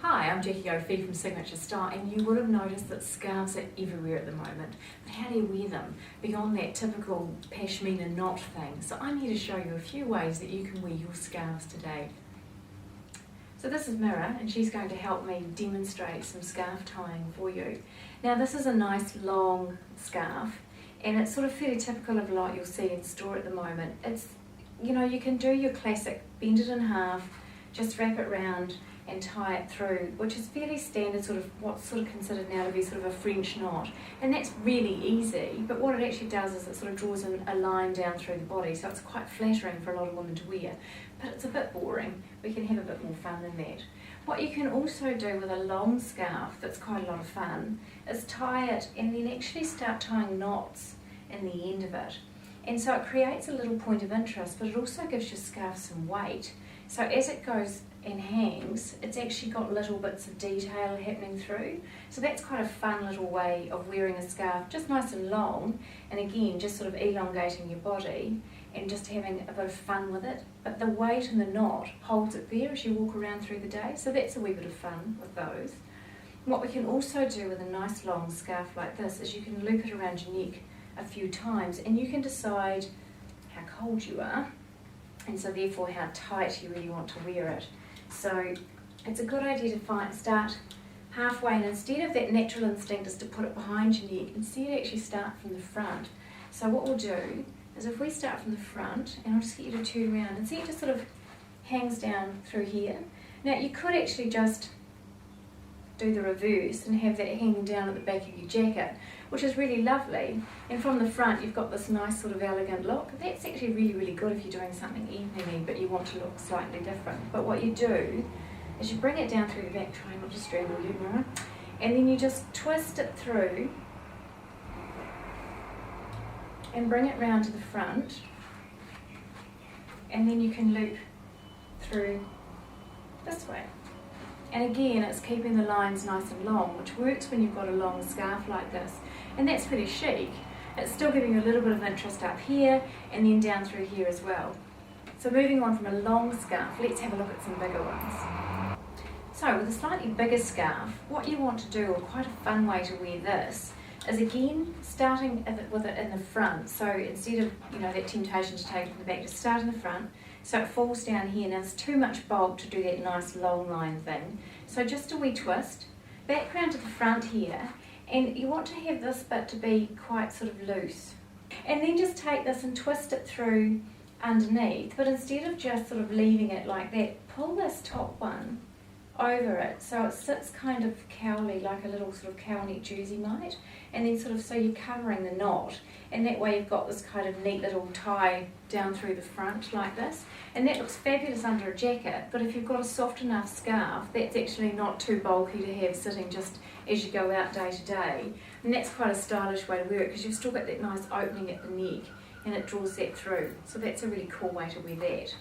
Hi, I'm Jackie OFee from Signature Style, and you would have noticed that scarves are everywhere at the moment. But how do you wear them beyond that typical pashmina knot thing? So I'm here to show you a few ways that you can wear your scarves today. So this is Mira, and she's going to help me demonstrate some scarf tying for you. Now this is a nice long scarf, and it's sort of fairly typical of a lot you'll see in store at the moment. It's, you can do your classic bend it in half, just wrap it round and tie it through, which is fairly standard, sort of what's sort of considered now to be sort of a French knot, and that's really easy. But what it actually does is it sort of draws in a line down through the body, so it's quite flattering for a lot of women to wear, but it's a bit boring. We can have a bit more fun than that. What you can also do with a long scarf that's quite a lot of fun is tie it and then actually start tying knots in the end of it, and so it creates a little point of interest, but it also gives your scarf some weight. So as it goes and hangs, it's actually got little bits of detail happening through. So that's quite a fun little way of wearing a scarf, just nice and long, and again, just sort of elongating your body and just having a bit of fun with it. But the weight in the knot holds it there as you walk around through the day, so that's a wee bit of fun with those. What we can also do with a nice long scarf like this is you can loop it around your neck a few times, and you can decide how cold you are, and so therefore how tight you really want to wear it. So it's a good idea to start halfway, and instead of that natural instinct is to put it behind your neck, instead actually start from the front. So what we'll do is if we start from the front, and I'll just get you to turn around and see it just sort of hangs down through here. Now you could actually just do the reverse and have that hanging down at the back of your jacket, which is really lovely, and from the front you've got this nice sort of elegant look. That's actually really, really good if you're doing something evening-y but you want to look slightly different. But what you do is you bring it down through the back, try not to strangle you, Mara, and then you just twist it through and bring it round to the front, and then you can loop through this way. And again, it's keeping the lines nice and long, which works when you've got a long scarf like this. And that's pretty chic. It's still giving you a little bit of interest up here and then down through here as well. So moving on from a long scarf, let's have a look at some bigger ones. So with a slightly bigger scarf, what you want to do, or quite a fun way to wear this, is again starting with it in the front. So instead of that temptation to take it in the back, just start in the front. So it falls down here. Now there's too much bulk to do that nice long line thing. So just a wee twist, back round to the front here, and you want to have this bit to be quite sort of loose. And then just take this and twist it through underneath, but instead of just sort of leaving it like that, pull this top one over it so it sits kind of cowly, like a little sort of cowl neck jersey might, and then sort of so you're covering the knot, and that way you've got this kind of neat little tie down through the front like this, and that looks fabulous under a jacket. But if you've got a soft enough scarf, that's actually not too bulky to have sitting just as you go out day to day, and that's quite a stylish way to wear it because you've still got that nice opening at the neck and it draws that through. So that's a really cool way to wear that.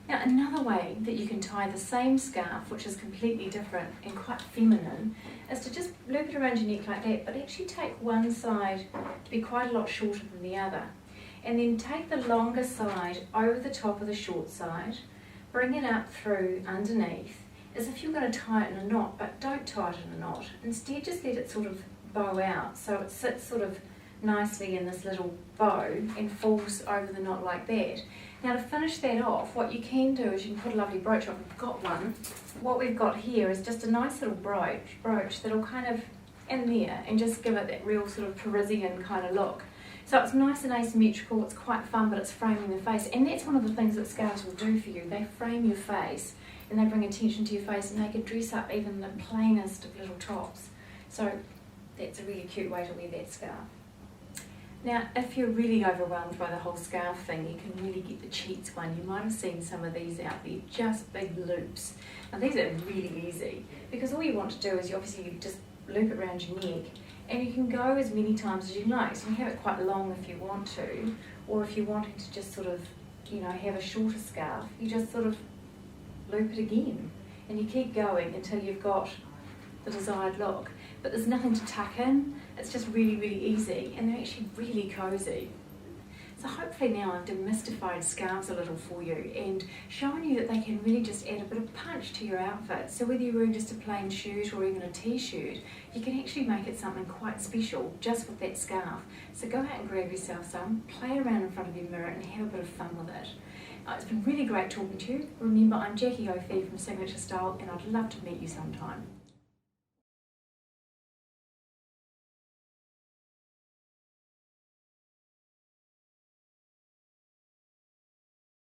Now another way that you can tie the same scarf, which is completely different and quite feminine, is to just loop it around your neck like that, but actually take one side to be quite a lot shorter than the other. And then take the longer side over the top of the short side, bring it up through underneath, as if you're going to tie it in a knot, but don't tie it in a knot. Instead just let it sort of bow out, so it sits sort of nicely in this little bow and falls over the knot like that. Now to finish that off, what you can do is you can put a lovely brooch on. We've got one. What we've got here is just a nice little brooch that'll kind of in there and just give it that real sort of Parisian kind of look. So it's nice and asymmetrical, it's quite fun, but it's framing the face. And that's one of the things that scarves will do for you. They frame your face and they bring attention to your face, and they can dress up even the plainest of little tops. So that's a really cute way to wear that scarf. Now, if you're really overwhelmed by the whole scarf thing, you can really get the cheats one. You might have seen some of these out there, just big loops. Now these are really easy because all you want to do is you just loop it around your neck, and you can go as many times as you like. So you can have it quite long if you want to, or if you're wanting to just sort of, have a shorter scarf, you just sort of loop it again, and you keep going until you've got the desired look. But there's nothing to tuck in, it's just really, really easy, and they're actually really cozy. So hopefully now I've demystified scarves a little for you and shown you that they can really just add a bit of punch to your outfit. So whether you're wearing just a plain shirt or even a t-shirt, you can actually make it something quite special just with that scarf. So go out and grab yourself some, play around in front of your mirror and have a bit of fun with it. It's been really great talking to you. Remember, I'm Jackie OFee from Signature Style and I'd love to meet you sometime.